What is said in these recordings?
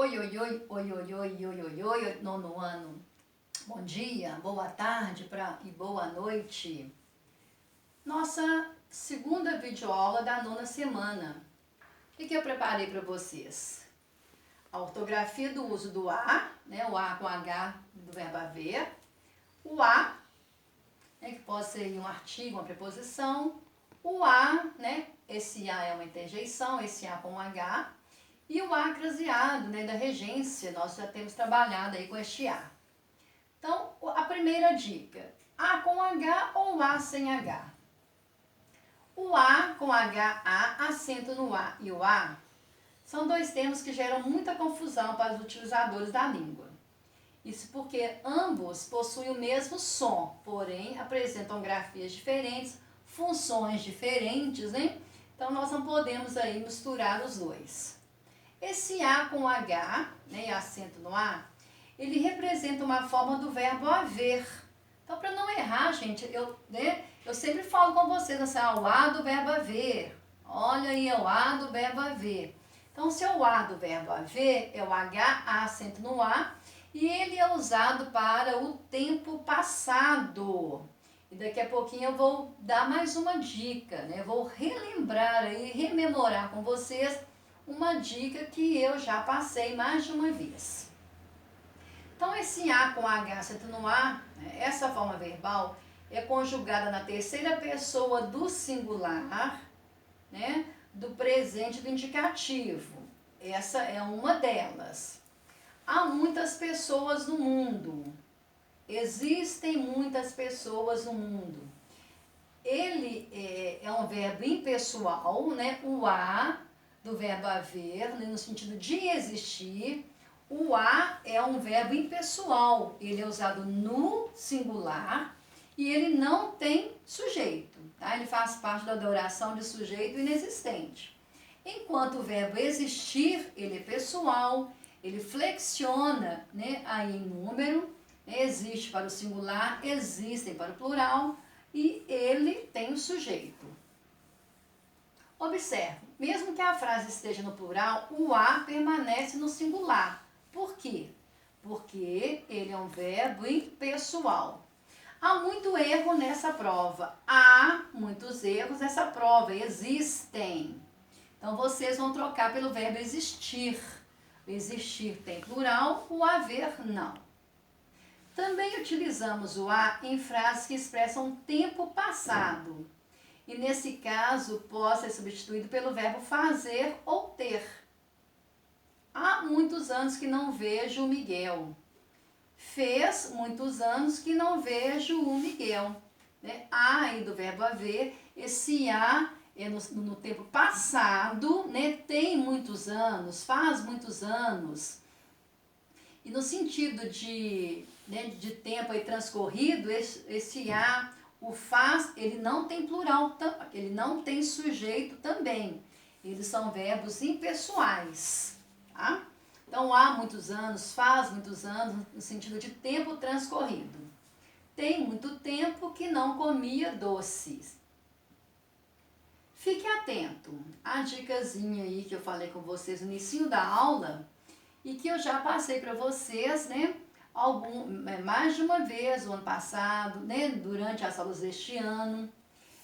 Oi, oi, oi, oi, oi, oi, oi, oi, oi, nono ano. Bom dia, boa tarde e boa noite. Nossa segunda videoaula da nona semana. O que eu preparei para vocês? A ortografia do uso do A, né, o A com H do verbo haver. O A, né, que pode ser um artigo, uma preposição. O A, né, esse A é uma interjeição, esse A com H. E o A craseado, né, da regência, nós já temos trabalhado aí com este A. Então, a primeira dica, A com H ou A sem H? O A com H, acento no A e o A, são dois termos que geram muita confusão para os utilizadores da língua. Isso porque ambos possuem o mesmo som, porém apresentam grafias diferentes, funções diferentes, né? Então, nós não podemos aí misturar os dois. Esse A com H, né, acento no A, ele representa uma forma do verbo haver. Então, para não errar, gente, eu sempre falo com vocês assim, o A do verbo haver. Olha aí, é o A do verbo haver. Então, se é o A do verbo haver, é o H, acento no A, e ele é usado para o tempo passado. E daqui a pouquinho eu vou dar mais uma dica, né? Vou relembrar aí, rememorar com vocês uma dica que eu já passei mais de uma vez. Então, esse A com H acento no A, essa forma verbal é conjugada na terceira pessoa do singular, né, do presente do indicativo. Essa é uma delas. Há muitas pessoas no mundo. Existem muitas pessoas no mundo. Ele é um verbo impessoal, né? O A do verbo haver, né, no sentido de existir. O A é um verbo impessoal, ele é usado no singular e ele não tem sujeito, tá? Ele faz parte da oração de sujeito inexistente. Enquanto o verbo existir, ele é pessoal, ele flexiona, né, aí em número, né, existe para o singular, existem para o plural e ele tem o sujeito. Observe, mesmo que a frase esteja no plural, o A permanece no singular. Por quê? Porque ele é um verbo impessoal. Há muito erro nessa prova. Há muitos erros nessa prova. Existem. Então, vocês vão trocar pelo verbo existir. O existir tem plural, o haver não. Também utilizamos o A em frases que expressam tempo passado. E nesse caso, pode ser substituído pelo verbo fazer ou ter. Há muitos anos que não vejo o Miguel. Fez muitos anos que não vejo o Miguel. Né? Há aí do verbo haver, esse há é no tempo passado, né? Tem muitos anos, faz muitos anos. E no sentido de tempo aí transcorrido, esse há, o faz, ele não tem plural, ele não tem sujeito também. Eles são verbos impessoais, tá? Então, há muitos anos, faz muitos anos, no sentido de tempo transcorrido. Tem muito tempo que não comia doces. Fique atento à dicasinha aí que eu falei com vocês no início da aula e que eu já passei para vocês, né? Mais de uma vez, o ano passado, né, durante as aulas deste ano.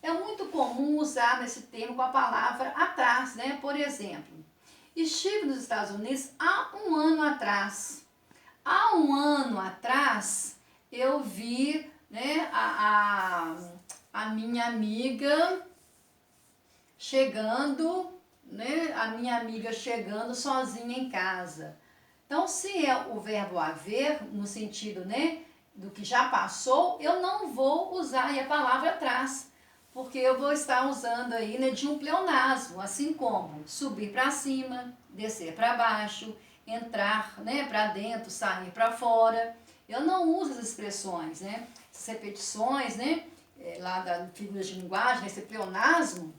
É muito comum usar esse termo com a palavra atrás, né? Por exemplo, estive nos Estados Unidos há um ano atrás. Há um ano atrás, eu vi, né, a minha amiga chegando, né, a minha amiga chegando sozinha em casa. Então, se é o verbo haver, no sentido, né, do que já passou, eu não vou usar aí a palavra atrás, porque eu vou estar usando aí, né, de um pleonasmo, assim como subir para cima, descer para baixo, entrar, né, para dentro, sair para fora. Eu não uso as expressões, né, essas repetições, né, lá da figura de linguagem, esse pleonasmo,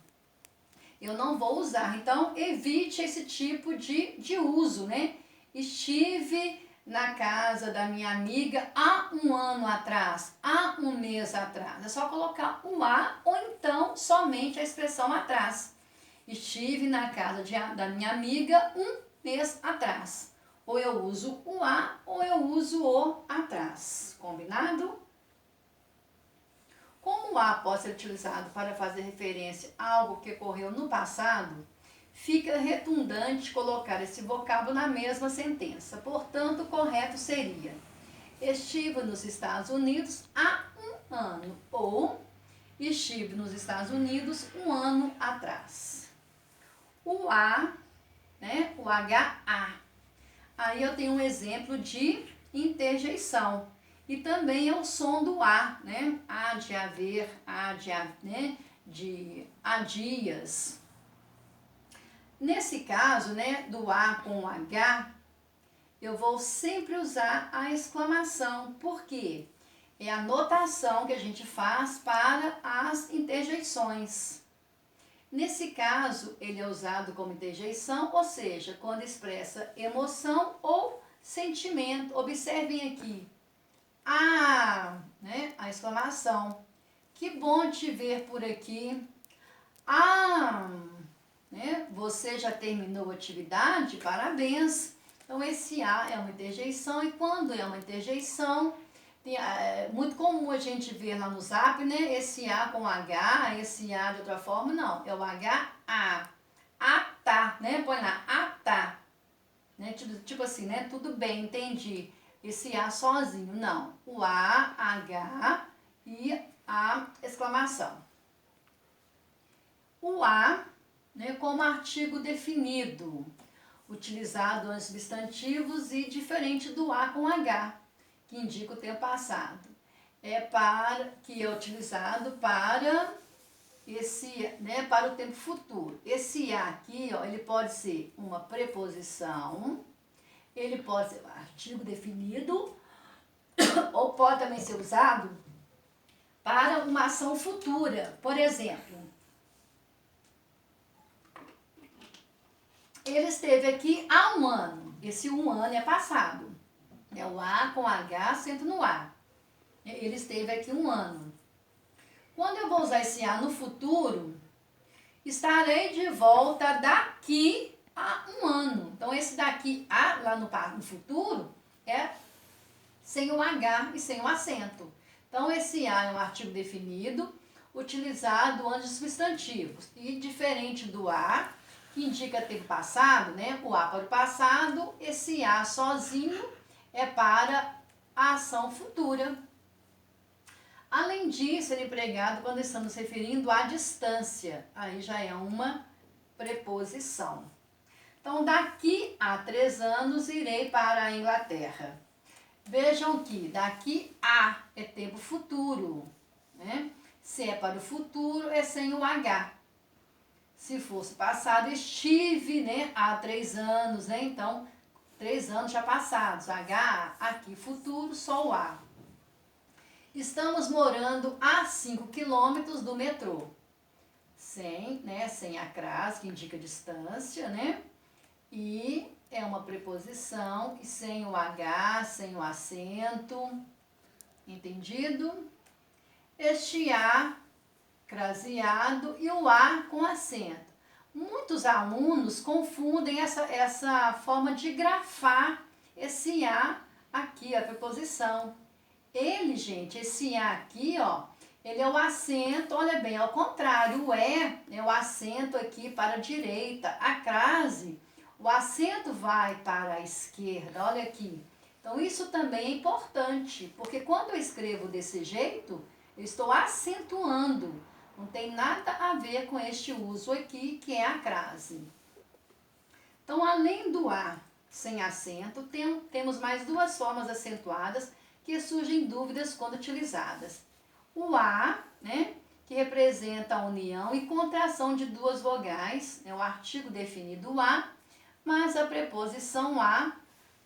eu não vou usar. Então, evite esse tipo de uso, né? Estive na casa da minha amiga há um ano atrás, há um mês atrás. É só colocar o há ou então somente a expressão atrás. Estive na casa da minha amiga um mês atrás. Ou eu uso o a ou eu uso o atrás. Combinado? Como o a pode ser utilizado para fazer referência a algo que ocorreu no passado, fica redundante colocar esse vocábulo na mesma sentença. Portanto, o correto seria: estive nos Estados Unidos há um ano. Ou estive nos Estados Unidos um ano atrás. O a, né? O HA. Aí eu tenho um exemplo de interjeição. E também é o som do A, né? Há de haver, né? Há dias. Nesse caso, né, do A com o H, eu vou sempre usar a exclamação. Por quê? É a notação que a gente faz para as interjeições. Nesse caso, ele é usado como interjeição, ou seja, quando expressa emoção ou sentimento. Observem aqui. Ah, né? A exclamação. Que bom te ver por aqui. Ah, né? Você já terminou a atividade? Parabéns. Então, esse A é uma interjeição e quando é uma interjeição, é muito comum a gente ver lá no Zap, né? Esse A com H, esse A de outra forma, não. É o H-A. Ah, tá, né? Põe lá, ah, tá. Né? Tipo assim, né? Tudo bem, entendi. Esse A sozinho, não. O A, H e a exclamação. O A, né, como artigo definido, utilizado antes de substantivos e diferente do A com H, que indica o tempo passado. Que é utilizado para para o tempo futuro. Esse A aqui, ó, ele pode ser uma preposição, ele pode ser um artigo definido, ou pode também ser usado para uma ação futura. Por exemplo, ele esteve aqui há um ano. Esse um ano é passado. É o A com H, acento no A. Ele esteve aqui um ano. Quando eu vou usar esse A no futuro, estarei de volta daqui a um ano. Então, esse daqui a, lá no futuro, é sem o H e sem o acento. Então, esse A é um artigo definido, utilizado antes de substantivos. E diferente do A, que indica tempo passado, né? O A para o passado, esse A sozinho é para a ação futura. Além disso, ele é empregado quando estamos referindo à distância. Aí já é uma preposição. Então, daqui a 3 anos irei para a Inglaterra. Vejam que daqui a é tempo futuro, né? Se é para o futuro, é sem o H. Se fosse passado, estive, né, há 3 anos, né? Então, 3 anos já passados. H, aqui futuro, só o A. Estamos morando a 5 quilômetros do metrô. Sem, né, sem a crase, que indica distância, né? E é uma preposição, e sem o H, sem o acento. Entendido? Este A craseado e o A com acento. Muitos alunos confundem essa forma de grafar esse A aqui, a preposição. Ele, gente, esse A aqui, ó, ele é o acento, olha bem, ao contrário, o E é o acento aqui para a direita, a crase, o acento vai para a esquerda, olha aqui. Então, isso também é importante, porque quando eu escrevo desse jeito, eu estou acentuando, não tem nada a ver com este uso aqui, que é a crase. Então, além do A sem acento, temos mais 2 formas acentuadas que surgem dúvidas quando utilizadas. O A, né, que representa a união e contração de 2 vogais, é o artigo definido A, mas a preposição A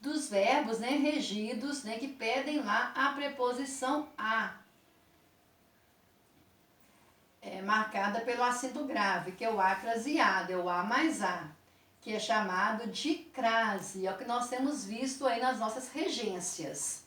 dos verbos, né, regidos, né, que pedem lá a preposição A. É marcada pelo acento grave, que é o A craseado, é o A mais A, que é chamado de crase, é o que nós temos visto aí nas nossas regências.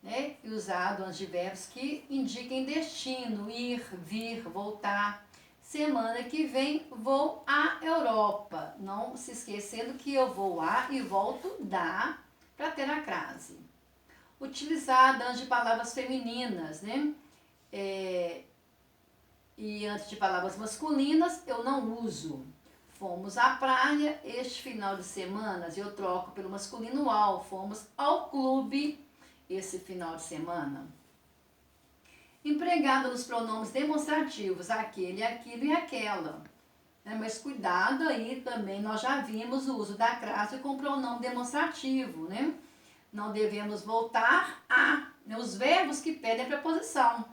Né? E usado antes de verbos que indiquem destino, ir, vir, voltar. Semana que vem vou à Europa. Não se esquecendo que eu vou a e volto da para ter a crase. Utilizada antes de palavras femininas, né? E antes de palavras masculinas eu não uso. Fomos à praia este final de semana, eu troco pelo masculino ao. Fomos ao clube esse final de semana. Empregado nos pronomes demonstrativos, aquele, aquilo e aquela. Mas cuidado aí também, nós já vimos o uso da crase com pronome demonstrativo, né? Não devemos voltar a, né? Os verbos que pedem preposição.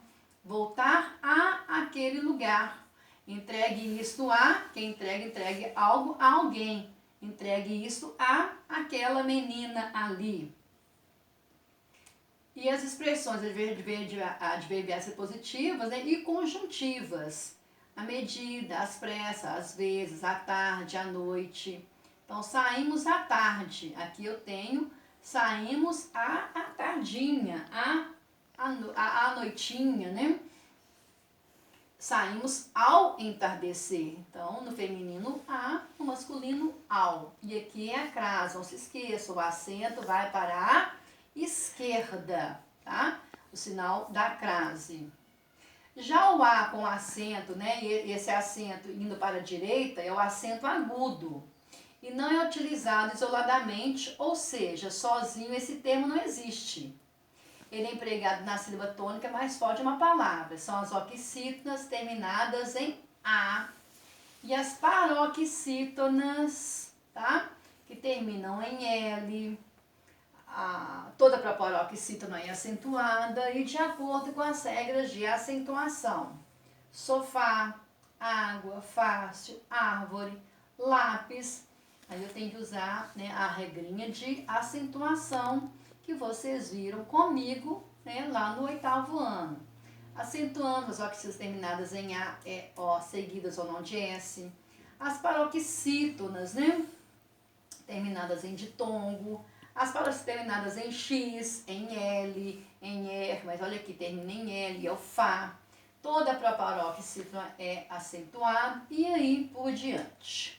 Voltar a aquele lugar. Entregue isto a, quem entrega, entregue algo a alguém. Entregue isso a aquela menina ali. E as expressões adverbiais positivas, né, e conjuntivas. A medida, às pressas, às vezes, à tarde, à noite. Então, saímos à tarde. Aqui eu tenho saímos à tardinha, à noitinha, né? Saímos ao entardecer. Então, no feminino, a, no masculino, ao. E aqui é a crase, não se esqueça, o acento vai para a esquerda, tá? O sinal da crase. Já o A com acento, né? Esse acento indo para a direita é o acento agudo. E não é utilizado isoladamente, ou seja, sozinho esse termo não existe. Ele é empregado na sílaba tônica mais forte de uma palavra. São as oxítonas terminadas em A. E as paroxítonas, tá? Que terminam em L. Toda paroxítona é acentuada e de acordo com as regras de acentuação. Sofá, água, fácil, árvore, lápis. Aí eu tenho que usar, né, a regrinha de acentuação que vocês viram comigo, né, lá no 8º ano. Acentuando as oxítonas terminadas em A, E, O, seguidas ou não de S. As paroxítonas, né, terminadas em ditongo. As palavras terminadas em X, em L, em R, mas olha aqui, termina em L, é o Fá. Toda a proparoxítona é acentuada e aí por diante.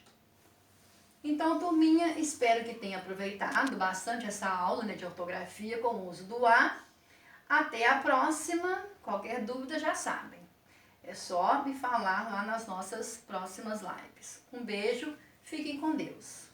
Então, turminha, espero que tenha aproveitado bastante essa aula, né, de ortografia com o uso do A. Até a próxima. Qualquer dúvida já sabem. É só me falar lá nas nossas próximas lives. Um beijo, fiquem com Deus.